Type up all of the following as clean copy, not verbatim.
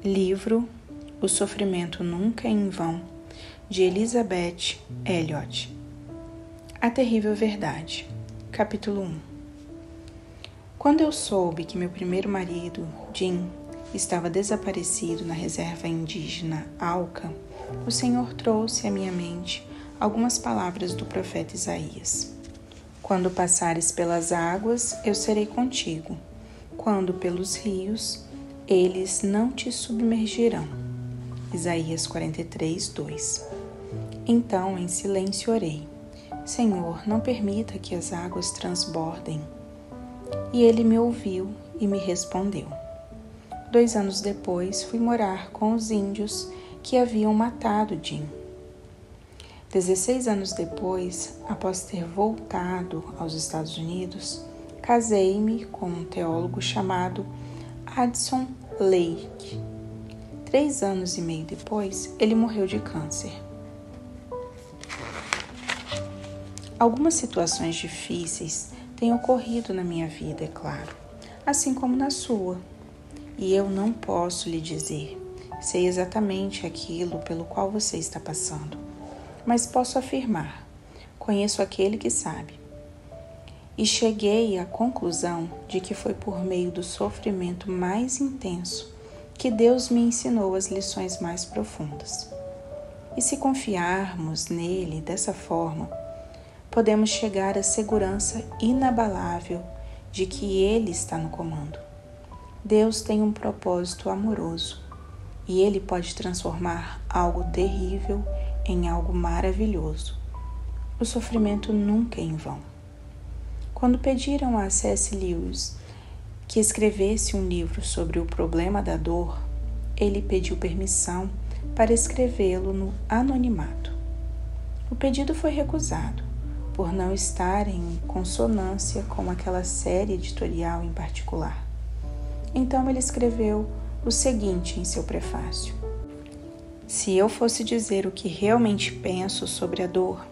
Livro O Sofrimento Nunca é em Vão, de Elizabeth Elliot. A Terrível Verdade. Capítulo 1. Quando eu soube que meu primeiro marido, Jim, estava desaparecido na reserva indígena Auca, o Senhor trouxe à minha mente algumas palavras do profeta Isaías. Quando passares pelas águas, eu serei contigo. Quando pelos rios, eles não te submergirão. Isaías 43, 2. Então, em silêncio orei. Senhor, não permita que as águas transbordem. E ele me ouviu e me respondeu. 2 anos depois, fui morar com os índios que haviam matado Jim. 16 anos depois, após ter voltado aos Estados Unidos, casei-me com um teólogo chamado Addison Lake. 3 anos e meio depois, ele morreu de câncer. Algumas situações difíceis têm ocorrido na minha vida, é claro, assim como na sua. E eu não posso lhe dizer, sei exatamente aquilo pelo qual você está passando, mas posso afirmar, conheço aquele que sabe. E cheguei à conclusão de que foi por meio do sofrimento mais intenso que Deus me ensinou as lições mais profundas. E se confiarmos nele dessa forma, podemos chegar à segurança inabalável de que ele está no comando. Deus tem um propósito amoroso e ele pode transformar algo terrível em algo maravilhoso. O sofrimento nunca é em vão. Quando pediram a C.S. Lewis que escrevesse um livro sobre o problema da dor, ele pediu permissão para escrevê-lo no anonimato. O pedido foi recusado, por não estar em consonância com aquela série editorial em particular. Então ele escreveu o seguinte em seu prefácio: se eu fosse dizer o que realmente penso sobre a dor,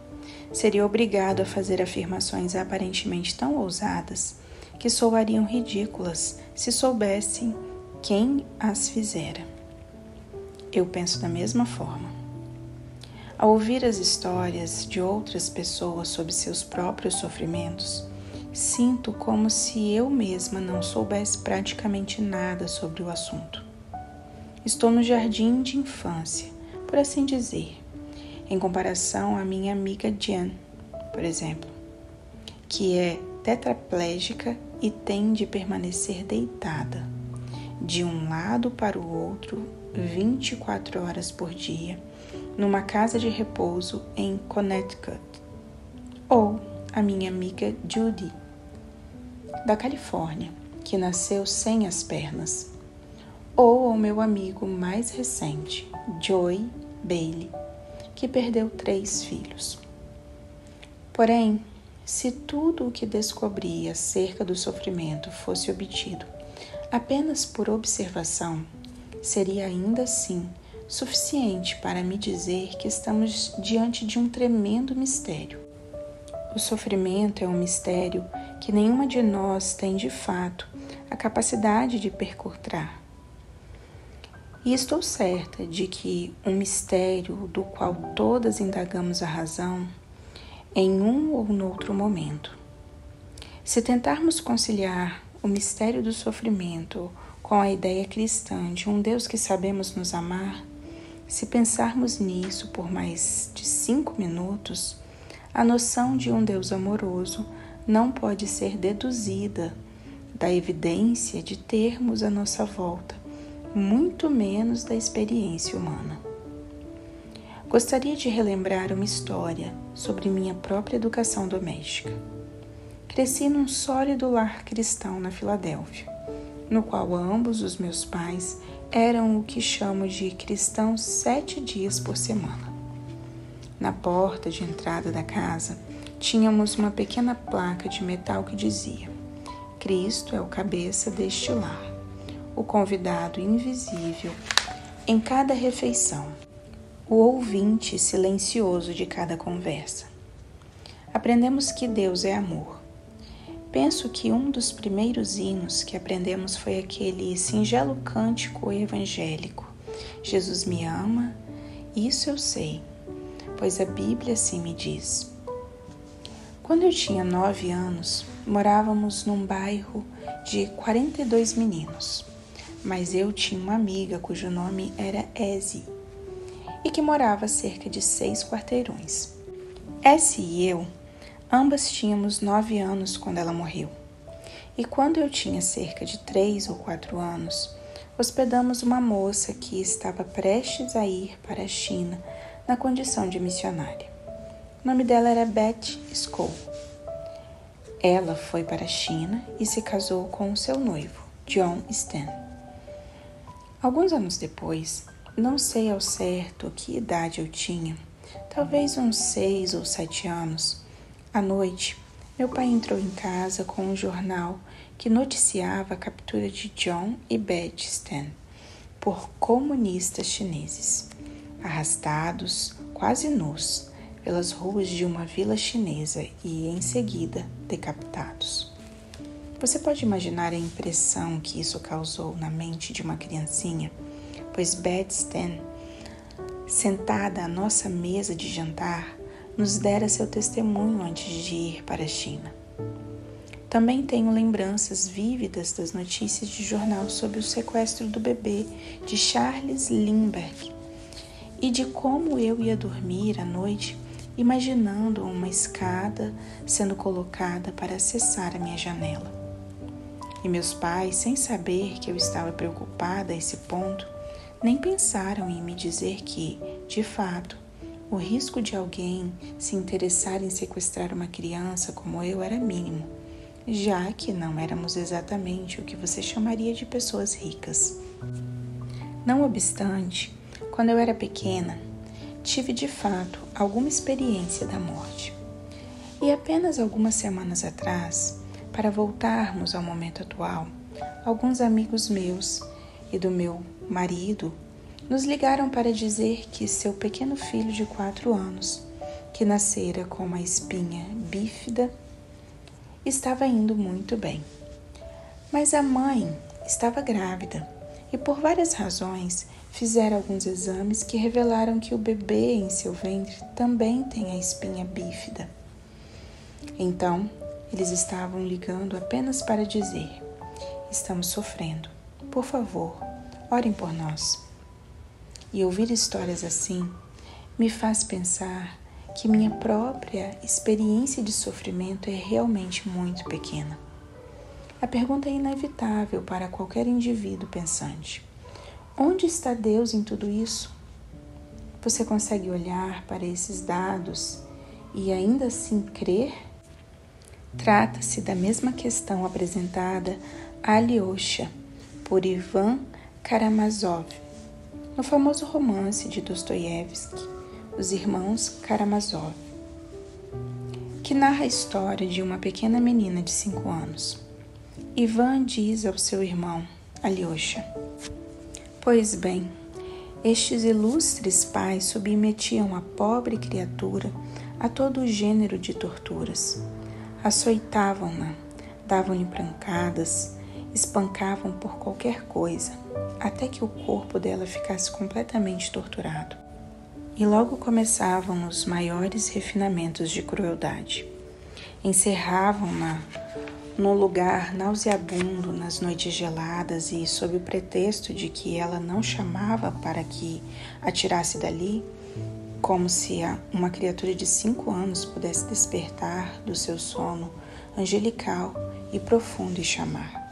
seria obrigado a fazer afirmações aparentemente tão ousadas que soariam ridículas se soubessem quem as fizera. Eu penso da mesma forma. Ao ouvir as histórias de outras pessoas sobre seus próprios sofrimentos, sinto como se eu mesma não soubesse praticamente nada sobre o assunto. Estou no jardim de infância, por assim dizer, em comparação à minha amiga Jen, por exemplo, que é tetraplégica e tem de permanecer deitada, de um lado para o outro, 24 horas por dia, numa casa de repouso em Connecticut. Ou a minha amiga Judy, da Califórnia, que nasceu sem as pernas. Ou ao meu amigo mais recente, Joy Bailey, que perdeu 3 filhos. Porém, se tudo o que descobri acerca do sofrimento fosse obtido apenas por observação, seria ainda assim suficiente para me dizer que estamos diante de um tremendo mistério. O sofrimento é um mistério que nenhuma de nós tem de fato a capacidade de percurtar. E estou certa de que um mistério do qual todas indagamos a razão em um ou noutro momento. Se tentarmos conciliar o mistério do sofrimento com a ideia cristã de um Deus que sabemos nos amar, se pensarmos nisso por mais de 5 minutos, a noção de um Deus amoroso não pode ser deduzida da evidência de termos à nossa volta, muito menos da experiência humana. Gostaria de relembrar uma história sobre minha própria educação doméstica. Cresci num sólido lar cristão na Filadélfia, no qual ambos os meus pais eram o que chamo de cristãos 7 dias por semana. Na porta de entrada da casa, tínhamos uma pequena placa de metal que dizia: Cristo é o cabeça deste lar, o convidado invisível em cada refeição, o ouvinte silencioso de cada conversa. Aprendemos que Deus é amor. Penso que um dos primeiros hinos que aprendemos foi aquele singelo cântico evangélico: Jesus me ama, isso eu sei, pois a Bíblia assim me diz. Quando eu tinha 9 anos, morávamos num bairro de 42 meninos, mas eu tinha uma amiga cujo nome era Ezzy e que morava a cerca de 6 quarteirões. Ezzy e eu, ambas tínhamos 9 anos quando ela morreu. E quando eu tinha cerca de 3 ou 4 anos, hospedamos uma moça que estava prestes a ir para a China na condição de missionária. O nome dela era Beth Skoll. Ela foi para a China e se casou com o seu noivo, John Stan. Alguns anos depois, não sei ao certo que idade eu tinha, talvez uns 6 ou 7 anos, à noite, meu pai entrou em casa com um jornal que noticiava a captura de John e Beth Stan por comunistas chineses, arrastados, quase nus, pelas ruas de uma vila chinesa e, em seguida, decapitados. Você pode imaginar a impressão que isso causou na mente de uma criancinha, pois Beth Stan, sentada à nossa mesa de jantar, nos dera seu testemunho antes de ir para a China. Também tenho lembranças vívidas das notícias de jornal sobre o sequestro do bebê de Charles Lindbergh e de como eu ia dormir à noite imaginando uma escada sendo colocada para acessar a minha janela. E meus pais, sem saber que eu estava preocupada a esse ponto, nem pensaram em me dizer que, de fato, o risco de alguém se interessar em sequestrar uma criança como eu era mínimo, já que não éramos exatamente o que você chamaria de pessoas ricas. Não obstante, quando eu era pequena, tive de fato alguma experiência da morte. E apenas algumas semanas atrás, para voltarmos ao momento atual, alguns amigos meus e do meu marido nos ligaram para dizer que seu pequeno filho de 4 anos, que nascera com uma espinha bífida, estava indo muito bem. Mas a mãe estava grávida e, por várias razões, fizeram alguns exames que revelaram que o bebê em seu ventre também tem a espinha bífida. Então, eles estavam ligando apenas para dizer: estamos sofrendo, por favor, orem por nós. E ouvir histórias assim me faz pensar que minha própria experiência de sofrimento é realmente muito pequena. A pergunta é inevitável para qualquer indivíduo pensante: onde está Deus em tudo isso? Você consegue olhar para esses dados e ainda assim crer? Trata-se da mesma questão apresentada a Alyosha por Ivan Karamazov, no famoso romance de Dostoiévski, Os Irmãos Karamazov, que narra a história de uma pequena menina de 5 anos. Ivan diz ao seu irmão, Alyosha: pois bem, estes ilustres pais submetiam a pobre criatura a todo o gênero de torturas. Açoitavam-na, davam-lhe pancadas, espancavam por qualquer coisa, até que o corpo dela ficasse completamente torturado. E logo começavam os maiores refinamentos de crueldade. Encerravam-na num lugar nauseabundo nas noites geladas e, sob o pretexto de que ela não chamava para que a tirasse dali, como se uma criatura de 5 anos pudesse despertar do seu sono angelical e profundo e chamar.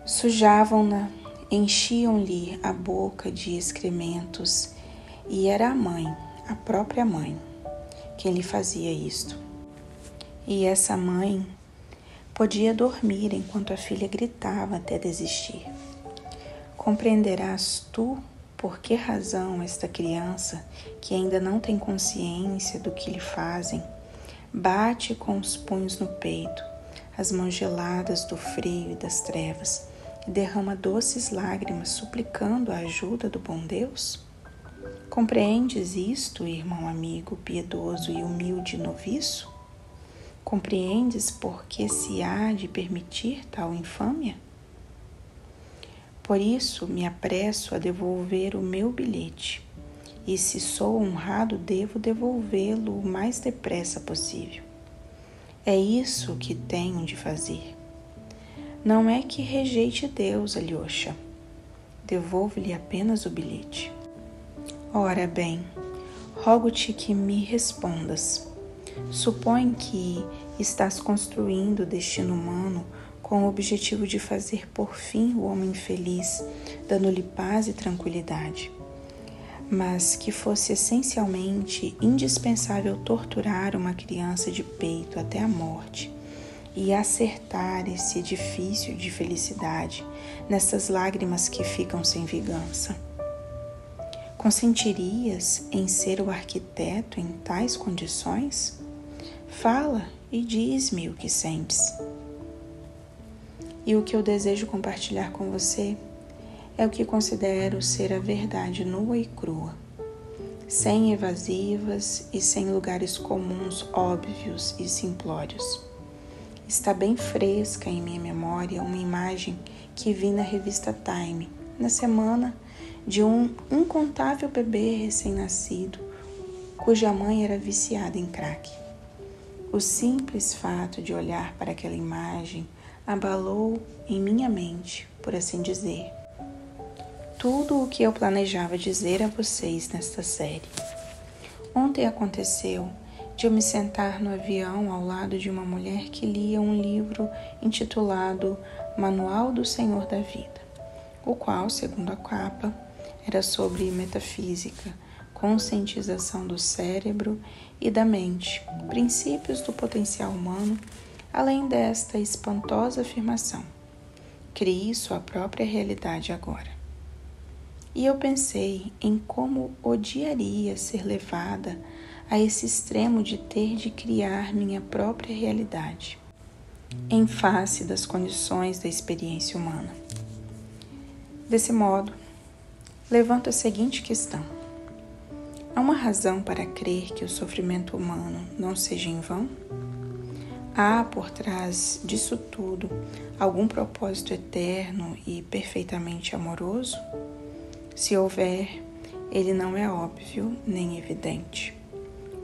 Sujavam-na, enchiam-lhe a boca de excrementos, e era a mãe, a própria mãe, quem lhe fazia isto. E essa mãe podia dormir enquanto a filha gritava até desistir. Compreenderás tu por que razão esta criança, que ainda não tem consciência do que lhe fazem, bate com os punhos no peito, as mãos geladas do frio e das trevas, e derrama doces lágrimas suplicando a ajuda do bom Deus? Compreendes isto, irmão amigo, piedoso e humilde noviço? Compreendes por que se há de permitir tal infâmia? Por isso me apresso a devolver o meu bilhete, e se sou honrado, devo devolvê-lo o mais depressa possível. É isso que tenho de fazer. Não é que rejeite Deus, Alyosha. Devolvo-lhe apenas o bilhete. Ora bem, rogo-te que me respondas. Supõe que estás construindo o destino humano com o objetivo de fazer por fim o homem feliz, dando-lhe paz e tranquilidade, mas que fosse essencialmente indispensável torturar uma criança de peito até a morte e acertar esse edifício de felicidade nessas lágrimas que ficam sem vingança. Consentirias em ser o arquiteto em tais condições? Fala e diz-me o que sentes. E o que eu desejo compartilhar com você é o que considero ser a verdade nua e crua, sem evasivas e sem lugares comuns óbvios e simplórios. Está bem fresca em minha memória uma imagem que vi na revista Time, na semana de um incontável bebê recém-nascido, cuja mãe era viciada em crack. O simples fato de olhar para aquela imagem abalou em minha mente, por assim dizer, tudo o que eu planejava dizer a vocês nesta série. Ontem aconteceu de eu me sentar no avião ao lado de uma mulher que lia um livro intitulado Manual do Senhor da Vida, o qual, segundo a capa, era sobre metafísica, conscientização do cérebro e da mente, princípios do potencial humano, além desta espantosa afirmação: crie sua própria realidade agora. E eu pensei em como odiaria ser levada a esse extremo de ter de criar minha própria realidade, em face das condições da experiência humana. Desse modo, levanto a seguinte questão: há uma razão para crer que o sofrimento humano não seja em vão? Há por trás disso tudo algum propósito eterno e perfeitamente amoroso? Se houver, ele não é óbvio nem evidente.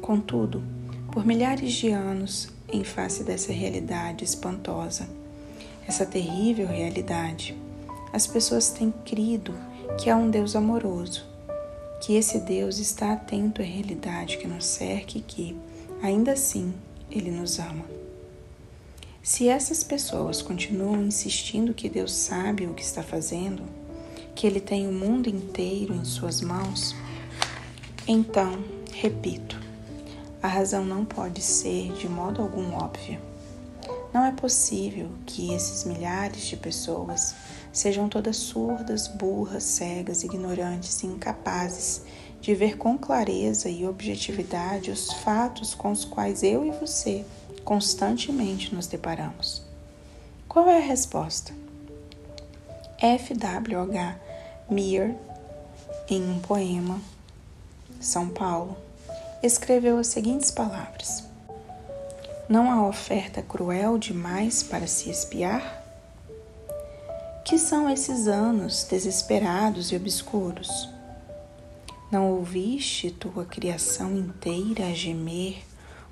Contudo, por milhares de anos, em face dessa realidade espantosa, essa terrível realidade, as pessoas têm crido que há um Deus amoroso, que esse Deus está atento à realidade que nos cerca e que, ainda assim, Ele nos ama. Se essas pessoas continuam insistindo que Deus sabe o que está fazendo, que Ele tem o mundo inteiro em suas mãos, então, repito, a razão não pode ser de modo algum óbvia. Não é possível que esses milhares de pessoas sejam todas surdas, burras, cegas, ignorantes e incapazes de ver com clareza e objetividade os fatos com os quais eu e você constantemente nos deparamos. Qual é a resposta? F.W.H. Meyer, em um poema, São Paulo, escreveu as seguintes palavras: não há oferta cruel demais para se expiar? Que são esses anos desesperados e obscuros? Não ouviste tua criação inteira a gemer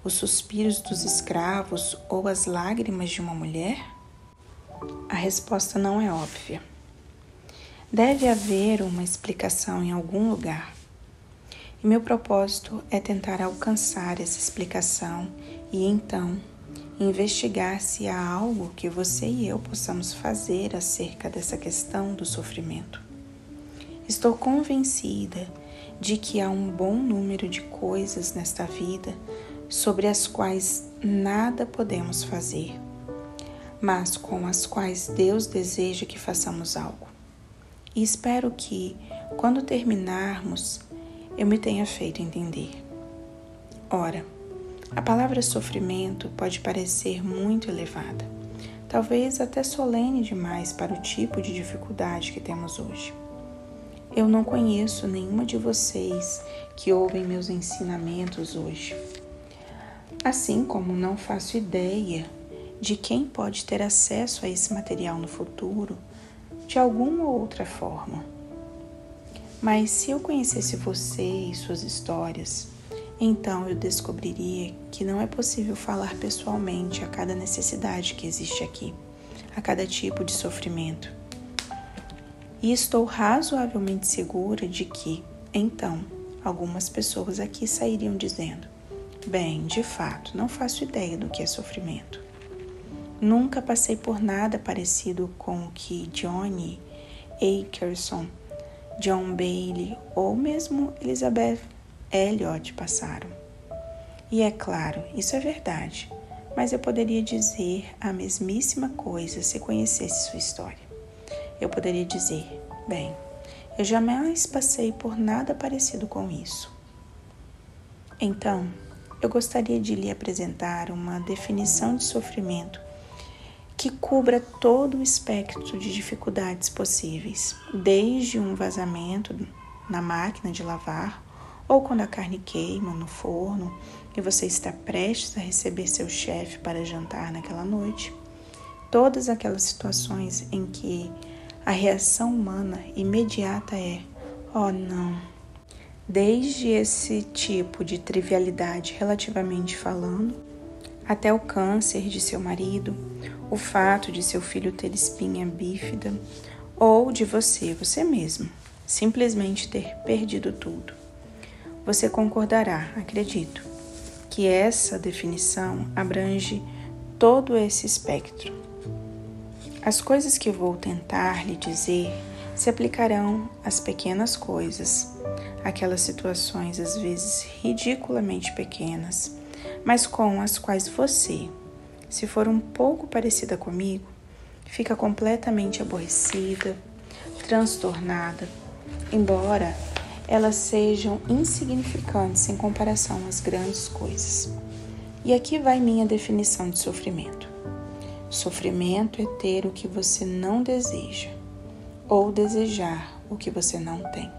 os suspiros dos escravos ou as lágrimas de uma mulher? A resposta não é óbvia. Deve haver uma explicação em algum lugar. E meu propósito é tentar alcançar essa explicação e então investigar se há algo que você e eu possamos fazer acerca dessa questão do sofrimento. Estou convencida de que há um bom número de coisas nesta vida sobre as quais nada podemos fazer, mas com as quais Deus deseja que façamos algo. E espero que, quando terminarmos, eu me tenha feito entender. Ora, a palavra sofrimento pode parecer muito elevada, talvez até solene demais para o tipo de dificuldade que temos hoje. Eu não conheço nenhuma de vocês que ouvem meus ensinamentos hoje, Assim como não faço ideia de quem pode ter acesso a esse material no futuro de alguma ou outra forma. Mas se eu conhecesse você e suas histórias, então eu descobriria que não é possível falar pessoalmente a cada necessidade que existe aqui, a cada tipo de sofrimento. E estou razoavelmente segura de que, então, algumas pessoas aqui sairiam dizendo: bem, de fato, não faço ideia do que é sofrimento. Nunca passei por nada parecido com o que Johnny Akerson, John Bailey ou mesmo Elizabeth Elliot passaram. E é claro, isso é verdade, mas eu poderia dizer a mesmíssima coisa se conhecesse sua história. Eu poderia dizer, bem, eu jamais passei por nada parecido com isso. Então, eu gostaria de lhe apresentar uma definição de sofrimento que cubra todo o espectro de dificuldades possíveis, desde um vazamento na máquina de lavar, ou quando a carne queima no forno e você está prestes a receber seu chefe para jantar naquela noite. Todas aquelas situações em que a reação humana imediata é: oh não! Desde esse tipo de trivialidade relativamente falando, até o câncer de seu marido, o fato de seu filho ter espinha bífida, ou de você mesmo, simplesmente ter perdido tudo. Você concordará, acredito, que essa definição abrange todo esse espectro. As coisas que vou tentar lhe dizer se aplicarão às pequenas coisas, aquelas situações às vezes ridiculamente pequenas, mas com as quais você, se for um pouco parecida comigo, fica completamente aborrecida, transtornada, embora elas sejam insignificantes em comparação às grandes coisas. E aqui vai minha definição de sofrimento. Sofrimento é ter o que você não deseja, ou desejar o que você não tem.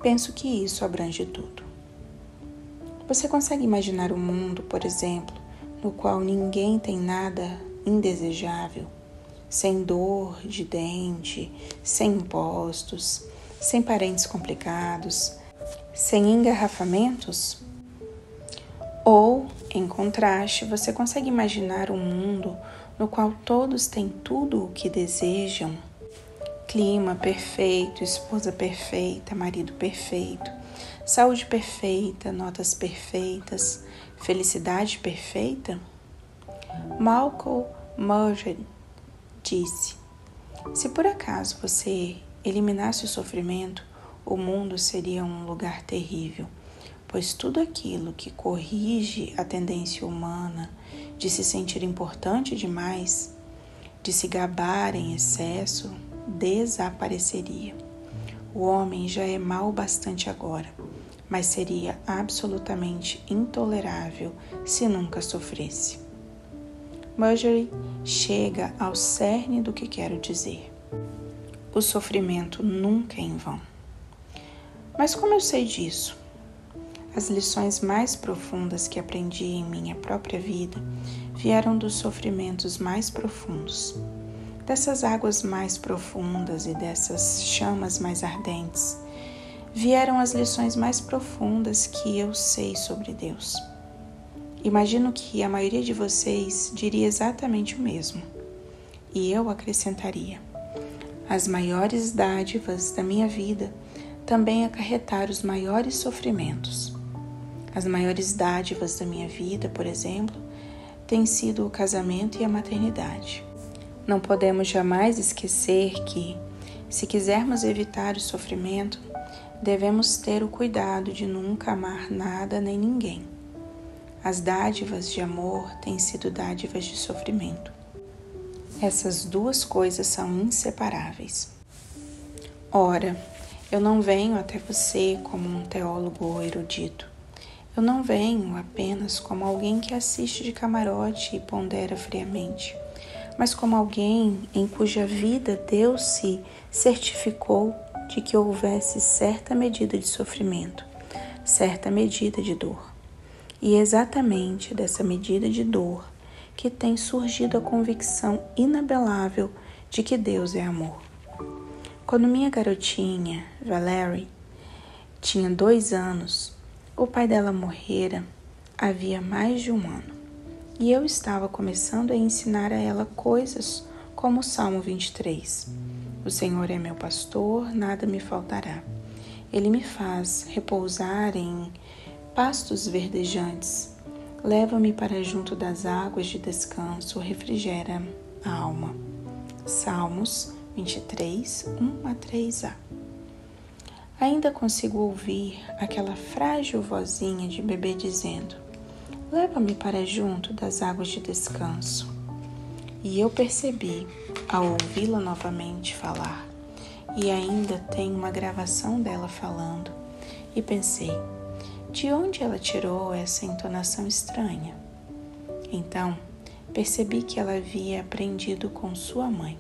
Penso que isso abrange tudo. Você consegue imaginar um mundo, por exemplo, no qual ninguém tem nada indesejável, sem dor de dente, sem impostos, sem parentes complicados, sem engarrafamentos? Ou, em contraste, você consegue imaginar um mundo no qual todos têm tudo o que desejam? Clima perfeito, esposa perfeita, marido perfeito, saúde perfeita, notas perfeitas, felicidade perfeita? Malcolm Murray disse: se por acaso você eliminasse o sofrimento, o mundo seria um lugar terrível, pois tudo aquilo que corrige a tendência humana de se sentir importante demais, de se gabar em excesso, desapareceria. O homem já é mau bastante agora, mas seria absolutamente intolerável se nunca sofresse. Marjorie chega ao cerne do que quero dizer. O sofrimento nunca é em vão. Mas como eu sei disso? As lições mais profundas que aprendi em minha própria vida vieram dos sofrimentos mais profundos. Dessas águas mais profundas e dessas chamas mais ardentes, vieram as lições mais profundas que eu sei sobre Deus. Imagino que a maioria de vocês diria exatamente o mesmo. E eu acrescentaria: as maiores dádivas da minha vida também acarretaram os maiores sofrimentos. As maiores dádivas da minha vida, por exemplo, têm sido o casamento e a maternidade. Não podemos jamais esquecer que, se quisermos evitar o sofrimento, devemos ter o cuidado de nunca amar nada nem ninguém. As dádivas de amor têm sido dádivas de sofrimento. Essas duas coisas são inseparáveis. Ora, eu não venho até você como um teólogo erudito. Eu não venho apenas como alguém que assiste de camarote e pondera friamente, mas como alguém em cuja vida Deus se certificou de que houvesse certa medida de sofrimento, certa medida de dor. E é exatamente dessa medida de dor que tem surgido a convicção inabelável de que Deus é amor. Quando minha garotinha, Valerie, tinha 2 anos, o pai dela morrera havia mais de 1 ano. E eu estava começando a ensinar a ela coisas como o Salmo 23. O Senhor é meu pastor, nada me faltará. Ele me faz repousar em pastos verdejantes. Leva-me para junto das águas de descanso, refrigera a alma. Salmos 23, 1-3a. Ainda consigo ouvir aquela frágil vozinha de bebê dizendo: leva-me para junto das águas de descanso. E eu percebi, ao ouvi-la novamente falar, e ainda tem uma gravação dela falando, e pensei, de onde ela tirou essa entonação estranha? Então, percebi que ela havia aprendido com sua mãe,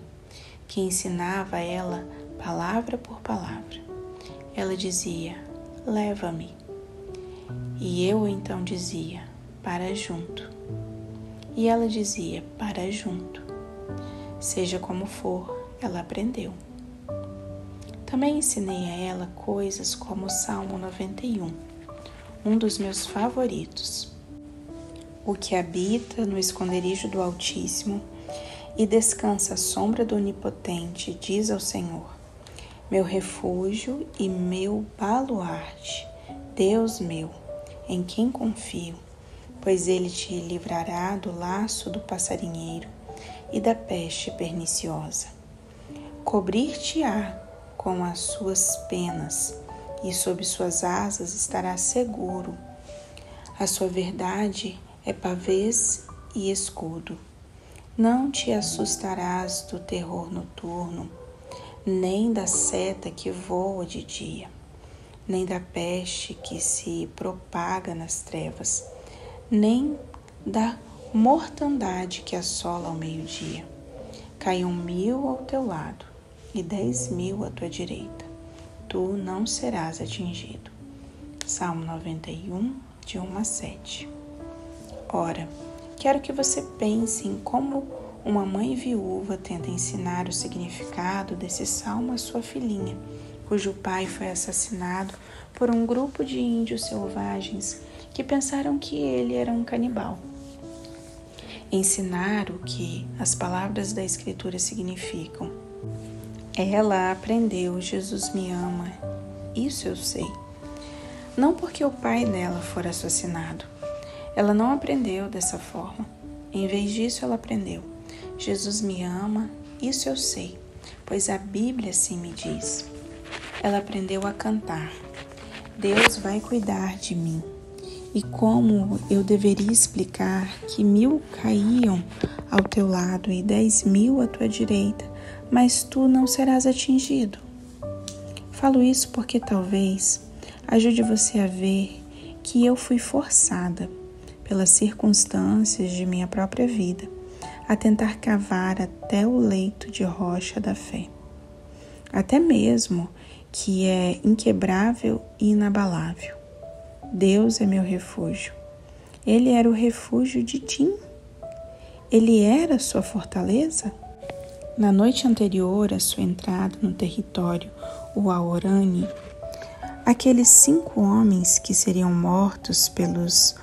que ensinava a ela palavra por palavra. Ela dizia, leva-me. E eu então dizia, para junto. E ela dizia, para junto. Seja como for, ela aprendeu. Também ensinei a ela coisas como o Salmo 91, um dos meus favoritos. O que habita no esconderijo do Altíssimo e descansa à sombra do Onipotente, diz ao Senhor, meu refúgio e meu baluarte, Deus meu, em quem confio, pois ele te livrará do laço do passarinheiro e da peste perniciosa. Cobrir-te-á com as suas penas, e sob suas asas estarás seguro. A sua verdade é pavês e escudo. Não te assustarás do terror noturno, nem da seta que voa de dia, nem da peste que se propaga nas trevas, nem da mortandade que assola ao meio-dia. Caiam 1000 ao teu lado e 10.000 à tua direita. Tu não serás atingido. Salmo 91, de 1-7. Ora, quero que você pense em como uma mãe viúva tenta ensinar o significado desse salmo à sua filhinha, cujo pai foi assassinado por um grupo de índios selvagens que pensaram que ele era um canibal. Ensinar o que as palavras da Escritura significam. Ela aprendeu, Jesus me ama, isso eu sei. Não porque o pai dela fora assassinado. Ela não aprendeu dessa forma. Em vez disso, ela aprendeu, Jesus me ama, isso eu sei, pois a Bíblia assim me diz. Ela aprendeu a cantar, Deus vai cuidar de mim. E como eu deveria explicar que 1000 caíam ao teu lado e 10.000 à tua direita, mas tu não serás atingido? Falo isso porque talvez ajude você a ver que eu fui forçada, pelas circunstâncias de minha própria vida, a tentar cavar até o leito de rocha da fé. Até mesmo que é inquebrável e inabalável. Deus é meu refúgio. Ele era o refúgio de Tim. Ele era sua fortaleza. Na noite anterior à sua entrada no território Uaorani, aqueles 5 homens que seriam mortos pelos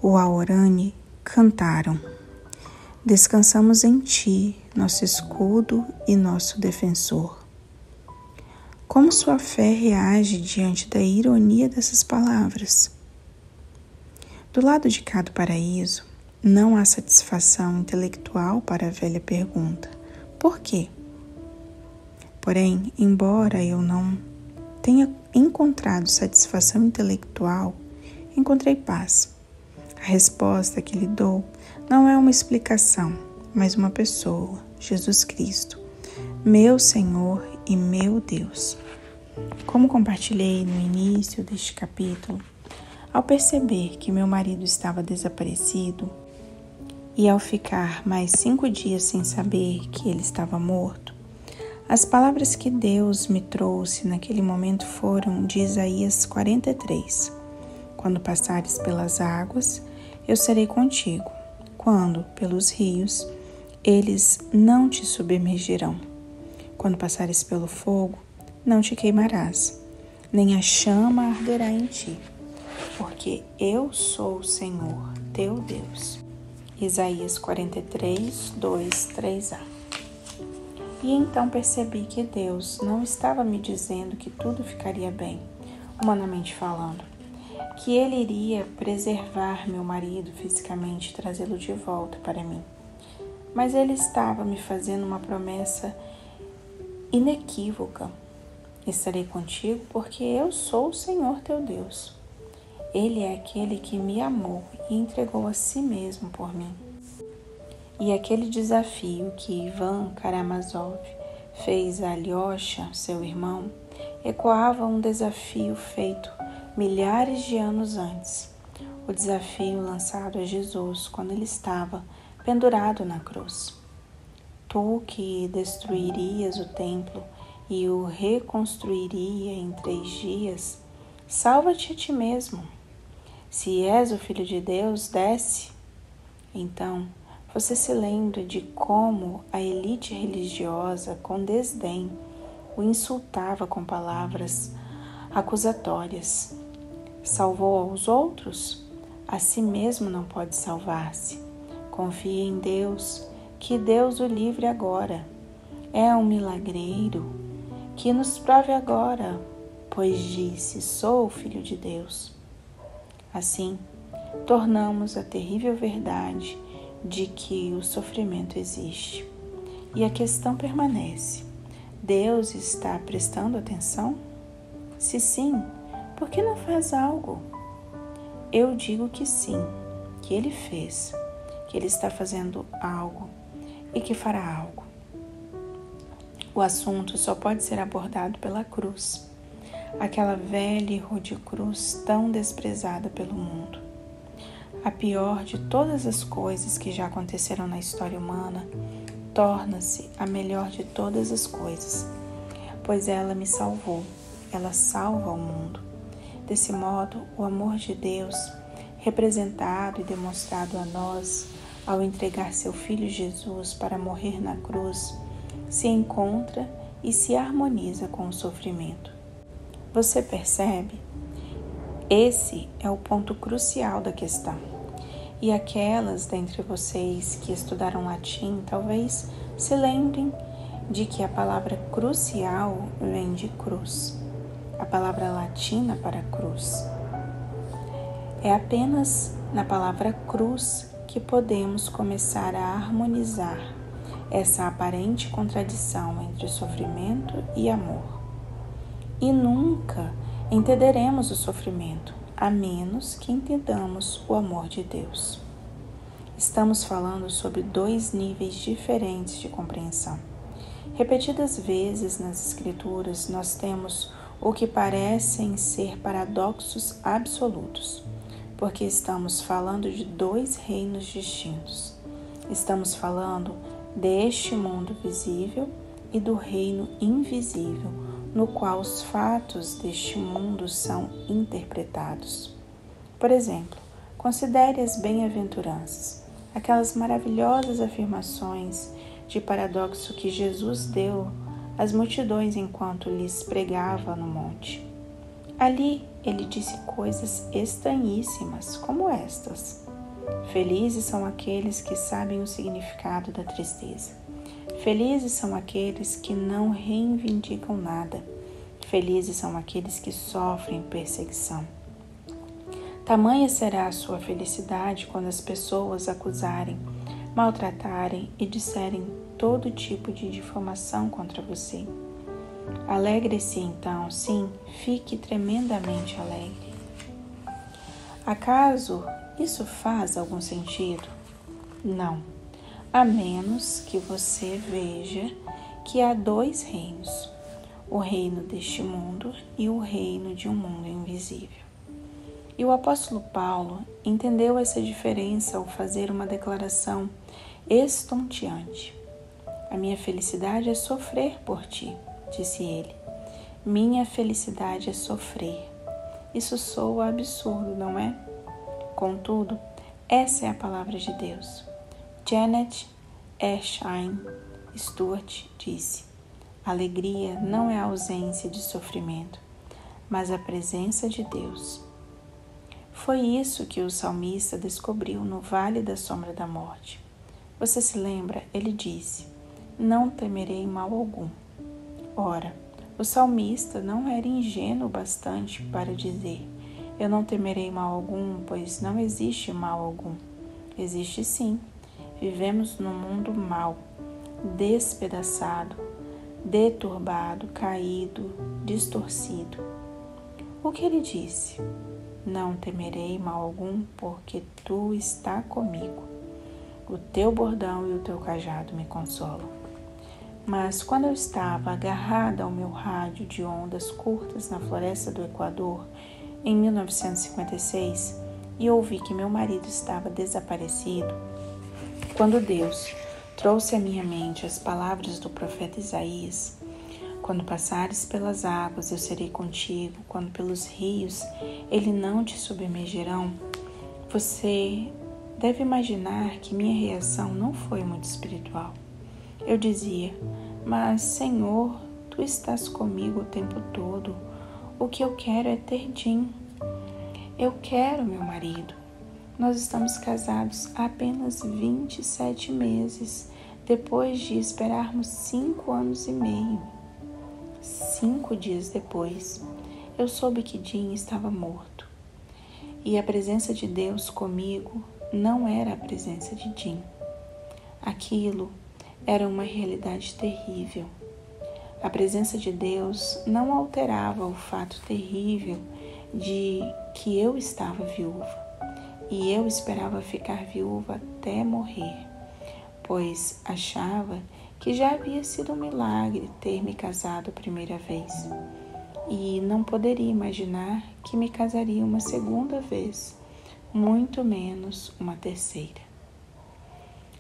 Uaorani cantaram: descansamos em ti, nosso escudo e nosso defensor. Como sua fé reage diante da ironia dessas palavras? Do lado de cá do paraíso, não há satisfação intelectual para a velha pergunta: por quê? Porém, embora eu não tenha encontrado satisfação intelectual, encontrei paz. A resposta que lhe dou não é uma explicação, mas uma pessoa, Jesus Cristo, meu Senhor e meu Deus. Como compartilhei no início deste capítulo, ao perceber que meu marido estava desaparecido e ao ficar mais 5 dias sem saber que ele estava morto, as palavras que Deus me trouxe naquele momento foram de Isaías 43, Quando passares pelas águas, eu serei contigo. Quando pelos rios, eles não te submergirão. Quando passares pelo fogo, não te queimarás, nem a chama arderá em ti, porque eu sou o Senhor, teu Deus. Isaías 43, 2, 3a. E então percebi que Deus não estava me dizendo que tudo ficaria bem, humanamente falando, que Ele iria preservar meu marido fisicamente e trazê-lo de volta para mim. Mas Ele estava me fazendo uma promessa inequívoca. Estarei contigo porque eu sou o Senhor teu Deus. Ele é aquele que me amou e entregou a si mesmo por mim. E aquele desafio que Ivan Karamazov fez a Alyosha, seu irmão, ecoava um desafio feito milhares de anos antes. O desafio lançado a Jesus quando ele estava pendurado na cruz. Tu que destruirias o templo e o reconstruiria em 3 dias, salva-te a ti mesmo. Se és o Filho de Deus, desce. Então, você se lembra de como a elite religiosa, com desdém, o insultava com palavras acusatórias. Salvou aos outros? A si mesmo não pode salvar-se. Confie em Deus, que Deus o livre agora. É um milagreiro que nos prove agora, pois disse, sou o Filho de Deus. Assim, tornamos a terrível verdade de que o sofrimento existe. E a questão permanece. Deus está prestando atenção? Se sim, por que não faz algo? Eu digo que sim, que Ele fez, que Ele está fazendo algo e que fará algo. O assunto só pode ser abordado pela cruz, aquela velha e rude cruz tão desprezada pelo mundo. A pior de todas as coisas que já aconteceram na história humana, torna-se a melhor de todas as coisas, pois ela me salvou, ela salva o mundo. Desse modo, o amor de Deus, representado e demonstrado a nós, ao entregar seu Filho Jesus para morrer na cruz, se encontra e se harmoniza com o sofrimento. Você percebe? Esse é o ponto crucial da questão. E aquelas dentre vocês que estudaram latim talvez se lembrem de que a palavra crucial vem de cruz, a palavra latina para cruz. É apenas na palavra cruz que podemos começar a harmonizar essa aparente contradição entre sofrimento e amor. E nunca entenderemos o sofrimento, a menos que entendamos o amor de Deus. Estamos falando sobre 2 níveis diferentes de compreensão. Repetidas vezes nas Escrituras, nós temos o que parecem ser paradoxos absolutos, porque estamos falando de 2 reinos distintos. Estamos falando deste mundo visível e do reino invisível, no qual os fatos deste mundo são interpretados. Por exemplo, considere as bem-aventuranças, aquelas maravilhosas afirmações de paradoxo que Jesus deu às multidões enquanto lhes pregava no monte. Ali ele disse coisas estranhíssimas, como estas: felizes são aqueles que sabem o significado da tristeza. Felizes são aqueles que não reivindicam nada. Felizes são aqueles que sofrem perseguição. Tamanha será a sua felicidade quando as pessoas acusarem, maltratarem e disserem todo tipo de difamação contra você. Alegre-se então, sim, fique tremendamente alegre. Acaso isso faz algum sentido? Não, a menos que você veja que há 2 reinos, o reino deste mundo e o reino de um mundo invisível. E o apóstolo Paulo entendeu essa diferença ao fazer uma declaração estonteante. A minha felicidade é sofrer por ti, disse ele. Minha felicidade é sofrer. Isso soa absurdo, não é? Contudo, essa é a palavra de Deus. Janet Eshine Stuart disse: alegria não é a ausência de sofrimento, mas a presença de Deus. Foi isso que o salmista descobriu no vale da sombra da morte. Você se lembra? Ele disse: não temerei mal algum. Ora, o salmista não era ingênuo bastante para dizer: eu não temerei mal algum, pois não existe mal algum. Existe sim. Vivemos num mundo mau, despedaçado, deturbado, caído, distorcido. O que ele disse? Não temerei mal algum, porque tu está comigo. O teu bordão e o teu cajado me consolam. Mas quando eu estava agarrada ao meu rádio de ondas curtas na floresta do Equador, em 1956, e ouvi que meu marido estava desaparecido, quando Deus trouxe à minha mente as palavras do profeta Isaías: quando passares pelas águas, eu serei contigo, quando pelos rios, eles não te submergirão, você deve imaginar que minha reação não foi muito espiritual. Eu dizia: mas Senhor, tu estás comigo o tempo todo. O que eu quero é ter Jim. Eu quero meu marido. Nós estamos casados há apenas 27 meses, depois de esperarmos 5 anos e meio. 5 dias depois, eu soube que Jim estava morto. E a presença de Deus comigo não era a presença de Jim. Aquilo era uma realidade terrível. A presença de Deus não alterava o fato terrível de que eu estava viúva. E eu esperava ficar viúva até morrer, pois achava que já havia sido um milagre ter me casado a primeira vez. E não poderia imaginar que me casaria uma segunda vez, muito menos uma terceira.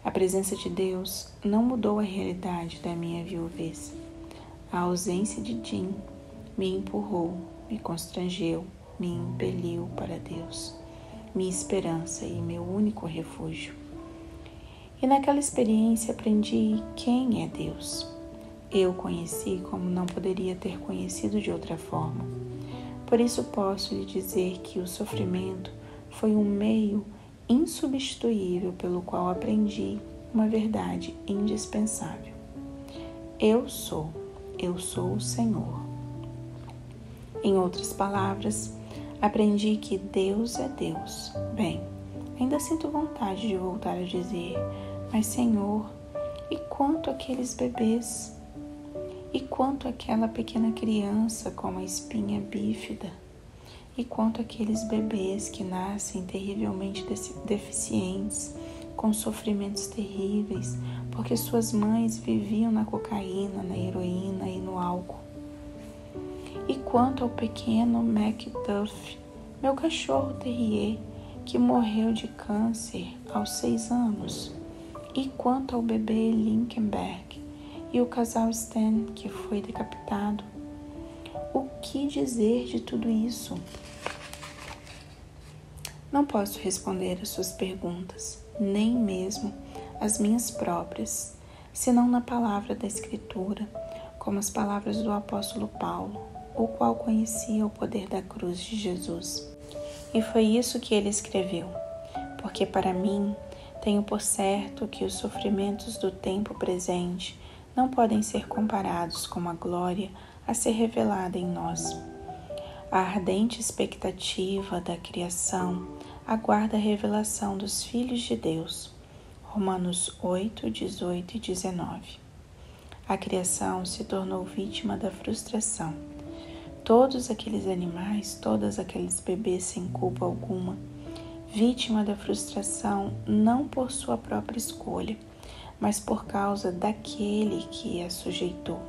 A presença de Deus não mudou a realidade da minha viuvez. A ausência de Jim me empurrou, me constrangeu, me impeliu para Deus, minha esperança e meu único refúgio. E naquela experiência aprendi quem é Deus. Eu conheci como não poderia ter conhecido de outra forma. Por isso posso lhe dizer que o sofrimento foi um meio insubstituível pelo qual aprendi uma verdade indispensável. Eu sou o Senhor. Em outras palavras, aprendi que Deus é Deus. Bem, ainda sinto vontade de voltar a dizer: mas Senhor, e quanto aqueles bebês? E quanto aquela pequena criança com uma espinha bífida? E quanto aqueles bebês que nascem terrivelmente deficientes, com sofrimentos terríveis, porque suas mães viviam na cocaína, na heroína e no álcool? E quanto ao pequeno Macduff, meu cachorro terrier, que morreu de câncer aos 6 anos? E quanto ao bebê Linkenberg e o casal Stan, que foi decapitado? O que dizer de tudo isso? Não posso responder às suas perguntas, nem mesmo as minhas próprias, senão na palavra da Escritura, como as palavras do apóstolo Paulo, o qual conhecia o poder da cruz de Jesus. E foi isso que ele escreveu: porque para mim tenho por certo que os sofrimentos do tempo presente não podem ser comparados com a glória a ser revelada em nós. A ardente expectativa da criação aguarda a revelação dos filhos de Deus. Romanos 8, 18 e 19. A criação se tornou vítima da frustração. Todos aqueles animais, todos aqueles bebês sem culpa alguma, vítima da frustração não por sua própria escolha, mas por causa daquele que a sujeitou.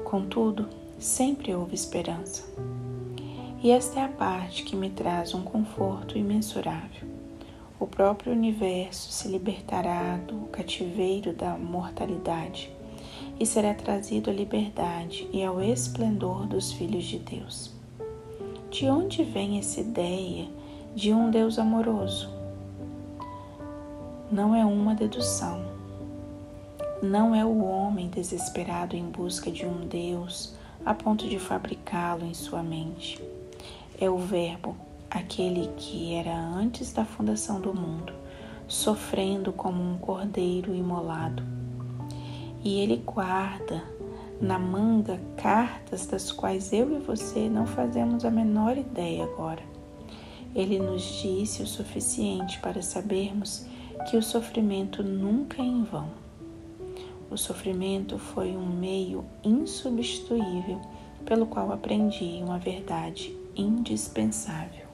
Contudo, sempre houve esperança. E esta é a parte que me traz um conforto imensurável. O próprio universo se libertará do cativeiro da mortalidade e será trazido à liberdade e ao esplendor dos filhos de Deus. De onde vem essa ideia de um Deus amoroso? Não é uma dedução. Não é o homem desesperado em busca de um Deus a ponto de fabricá-lo em sua mente. É o Verbo, aquele que era antes da fundação do mundo, sofrendo como um cordeiro imolado. E ele guarda na manga cartas das quais eu e você não fazemos a menor ideia agora. Ele nos disse o suficiente para sabermos que o sofrimento nunca é em vão. O sofrimento foi um meio insubstituível pelo qual aprendi uma verdade indispensável.